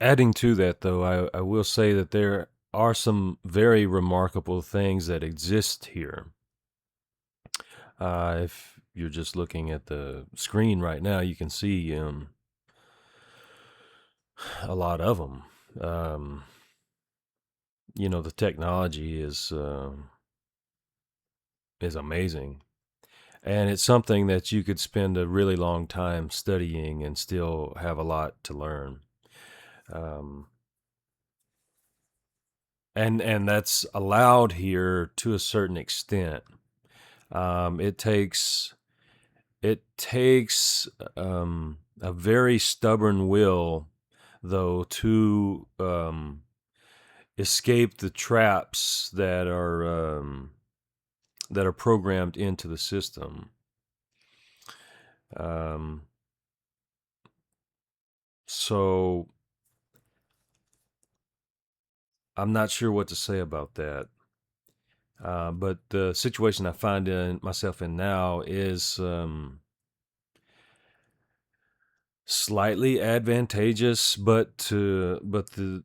Adding to that, though, I will say that there are some very remarkable things that exist here. If you're just looking at the screen right now, you can see a lot of them. Um, the technology is amazing, and it's something that you could spend a really long time studying and still have a lot to learn. Um, and that's allowed here to a certain extent. Um, it takes it takes a very stubborn will, though, to escape the traps that are programmed into the system. Um, so I'm not sure what to say about that. But the situation I find myself in now is slightly advantageous, but the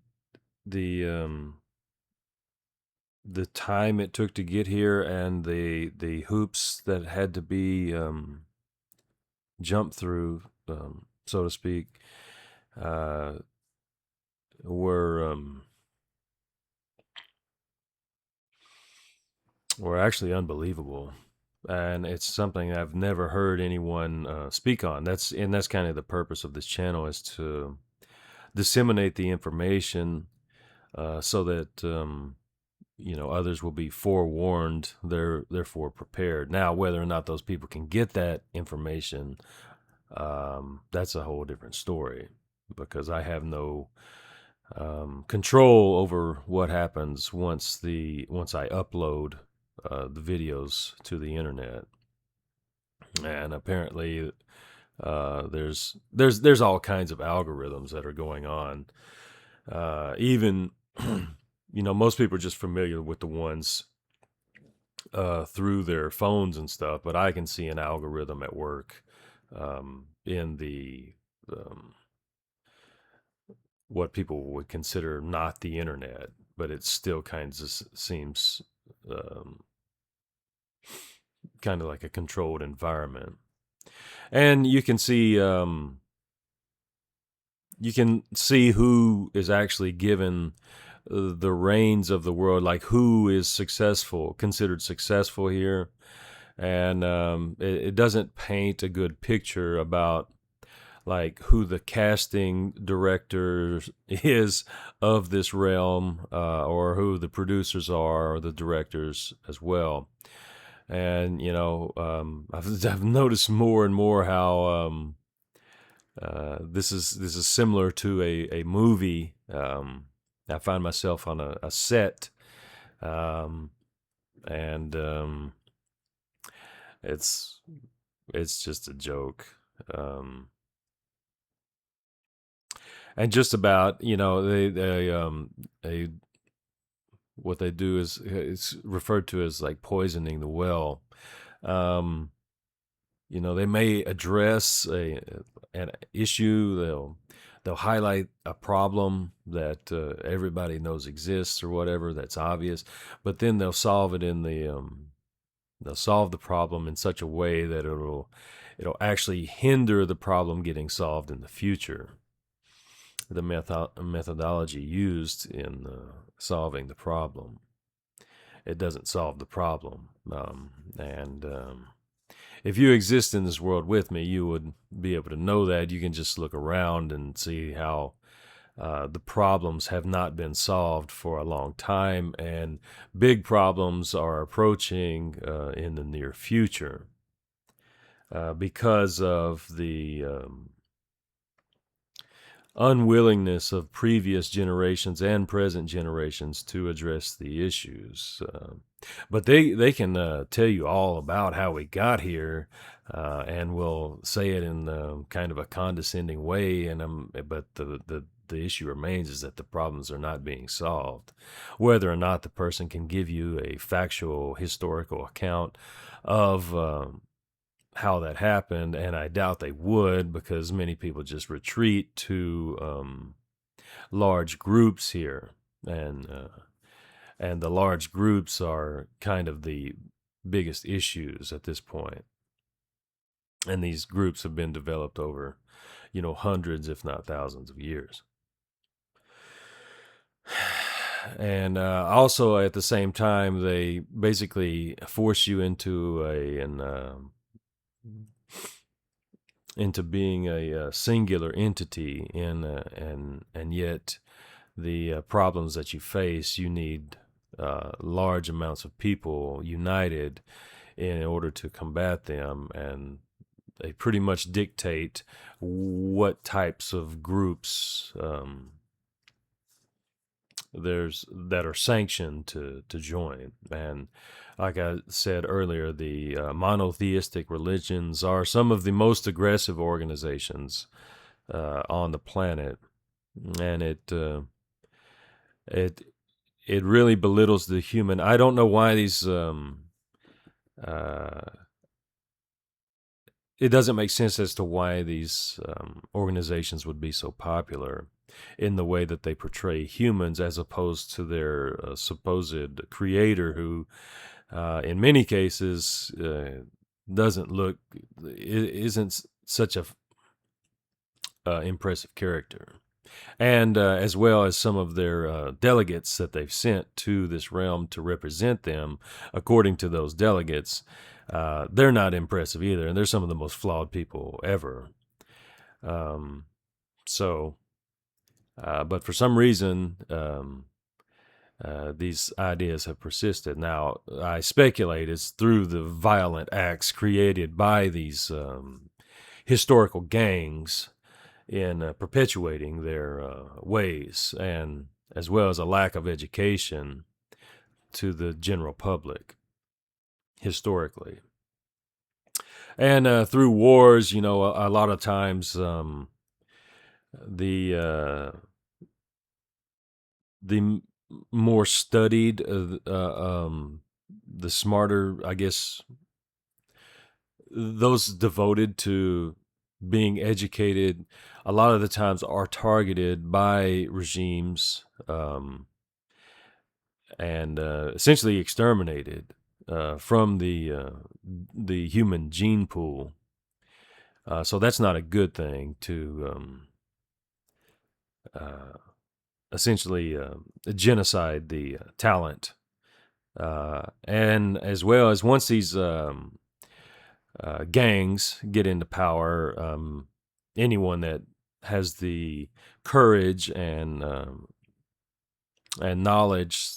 time it took to get here and the hoops that had to be jumped through, so to speak, uh, were were actually unbelievable. And it's something I've never heard anyone speak on. That's kind of the purpose of this channel, is to disseminate the information so that others will be forewarned. They're therefore prepared. Now, whether or not those people can get that information, that's a whole different story, because I have no control over what happens once I upload the videos to the internet. And apparently, there's all kinds of algorithms that are going on. Even most people are just familiar with the ones through their phones and stuff, but I can see an algorithm at work in the um, what people would consider not the internet, but it still kind of seems um, kind of like a controlled environment. And you can see who is actually given the reins of the world, like who is considered successful here. And it doesn't paint a good picture about like who the casting director is of this realm, or who the producers are, or the directors as well. And I've noticed more and more how this is similar to a movie. I find myself on a set, um, and it's it's just a joke. Um, and just about they what they do is it's referred to as like poisoning the well. Um, they may address an issue. They'll highlight a problem that everybody knows exists or whatever, that's obvious, but then they'll solve the problem in such a way that it'll actually hinder the problem getting solved in the future. The methodology used in solving the problem, it doesn't solve the problem. And if you exist in this world with me, you would be able to know that. You can just look around and see how the problems have not been solved for a long time, and big problems are approaching in the near future because of the unwillingness of previous generations and present generations to address the issues. But they can tell you all about how we got here, and will say it in kind of a condescending way. But the issue remains is that the problems are not being solved. Whether or not the person can give you a factual historical account of how that happened, and I doubt they would, because many people just retreat to large groups here, and the large groups are kind of the biggest issues at this point. And these groups have been developed over, hundreds, if not thousands of years. And also at the same time, they basically force you into into being a singular entity, and yet the problems that you face, you need large amounts of people united in order to combat them, and they pretty much dictate what types of groups that are sanctioned to join. And like I said earlier, the monotheistic religions are some of the most aggressive organizations on the planet, and it really belittles the human. I don't know why these it doesn't make sense as to why these organizations would be so popular in the way that they portray humans, as opposed to their supposed creator, who in many cases isn't such a impressive character. And as well as some of their delegates that they've sent to this realm to represent them, according to those delegates, they're not impressive either, and they're some of the most flawed people ever. But for some reason, these ideas have persisted. Now, I speculate it's through the violent acts created by these historical gangs in perpetuating their ways, and as well as a lack of education to the general public historically. And through wars, a lot of times the more studied, the smarter, I guess, those devoted to being educated, a lot of the times are targeted by regimes and essentially exterminated from the human gene pool. So that's not a good thing to essentially genocide the talent. And as well as once these gangs get into power, anyone that has the courage and knowledge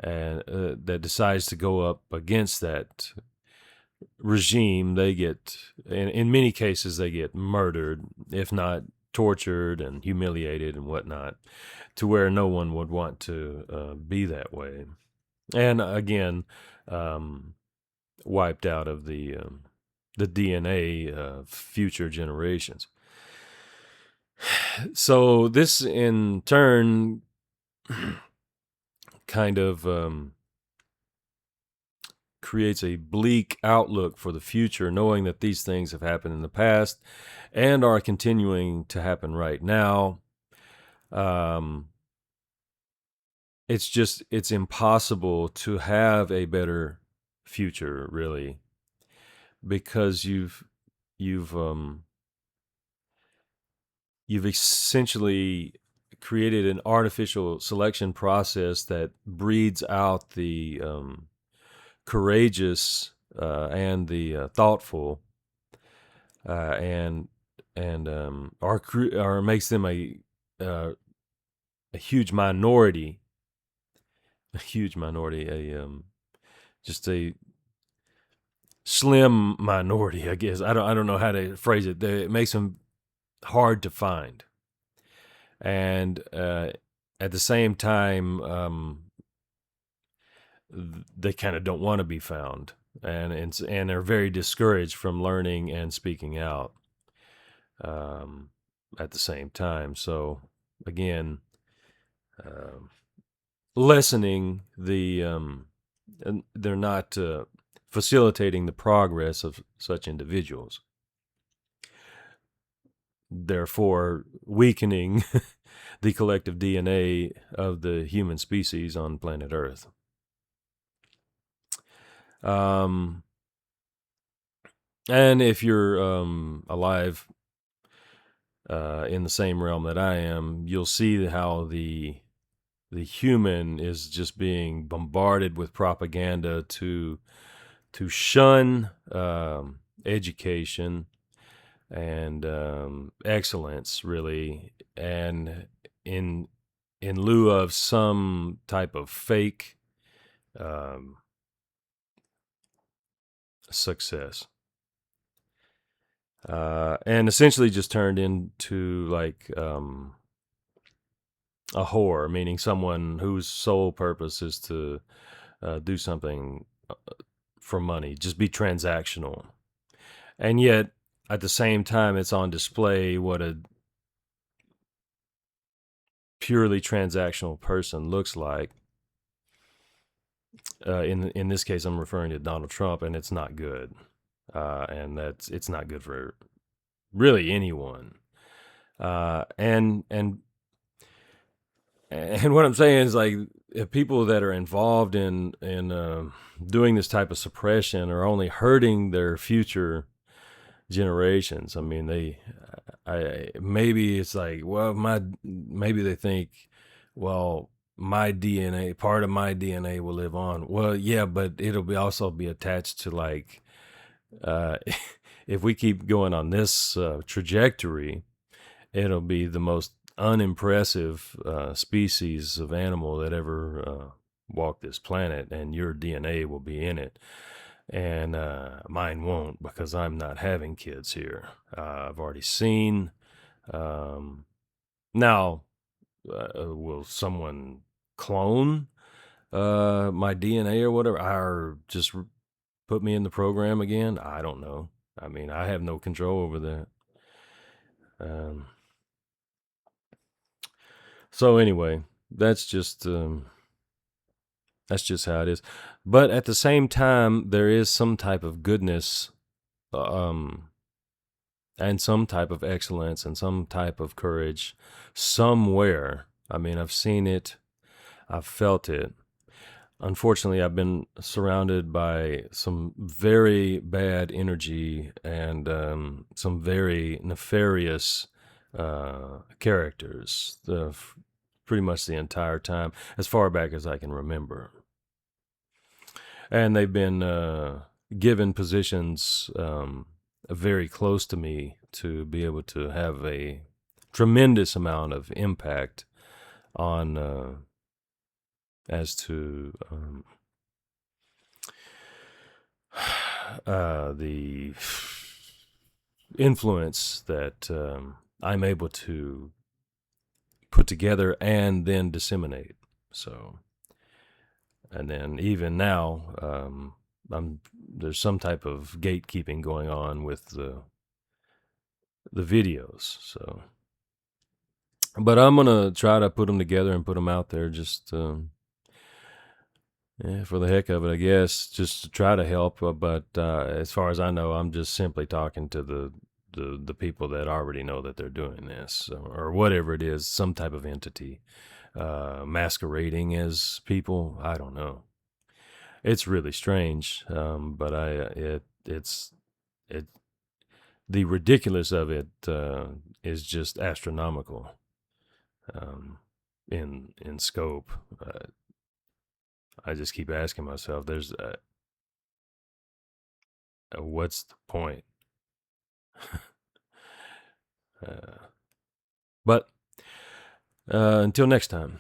and that decides to go up against that regime, they get, in many cases, they get murdered, if not tortured and humiliated and whatnot, to where no one would want to be that way. And again, wiped out of the DNA of future generations. So this in turn kind of creates a bleak outlook for the future, knowing that these things have happened in the past and are continuing to happen right now. It's impossible to have a better future, really, because you've essentially created an artificial selection process that breeds out the courageous and the thoughtful, and makes them a huge minority, just a slim minority, I guess. I don't know how to phrase it. It makes them hard to find, and at the same time, they kind of don't want to be found, and they're very discouraged from learning and speaking out at the same time. So again, lessening the they're not facilitating the progress of such individuals. therefore weakening the collective DNA of the human species on planet Earth. And if you're alive in the same realm that I am, you'll see how the human is just being bombarded with propaganda to shun education and excellence, really, and in lieu of some type of fake success, and essentially just turned into like a whore, meaning someone whose sole purpose is to do something for money, just be transactional. And yet, at the same time, it's on display what a purely transactional person looks like. In this case, I'm referring to Donald Trump, and it's not good. And it's not good for really anyone. And what I'm saying is, like, people that are involved in doing this type of suppression are only hurting their future generations. I mean, maybe it's like, well, maybe they think, well, my DNA, part of my DNA will live on. Well, yeah, but it'll also be attached to, like, if we keep going on this trajectory, it'll be the most unimpressive species of animal that ever walked this planet, and your DNA will be in it. And mine won't, because I'm not having kids here. I've already seen. Now, will someone clone my DNA or whatever, or just put me in the program again? I don't know. I mean, I have no control over that. So anyway, that's just how it is. But at the same time, there is some type of goodness, and some type of excellence, and some type of courage somewhere. I mean, I've seen it, I've felt it. Unfortunately, I've been surrounded by some very bad energy and some very nefarious characters pretty much the entire time, as far back as I can remember. And they've been given positions very close to me to be able to have a tremendous amount of impact on as to the influence that I'm able to put together and then disseminate. So, and then even now, there's some type of gatekeeping going on with the videos. So, but I'm gonna try to put them together and put them out there, just for the heck of it, I guess, just to try to help. But as far as I know, I'm just simply talking to the people that already know that they're doing this, or whatever it is, some type of entity masquerading as people. I don't know. It's really strange, but the ridiculous of it is just astronomical in scope. I just keep asking myself, there's what's the point? But until next time.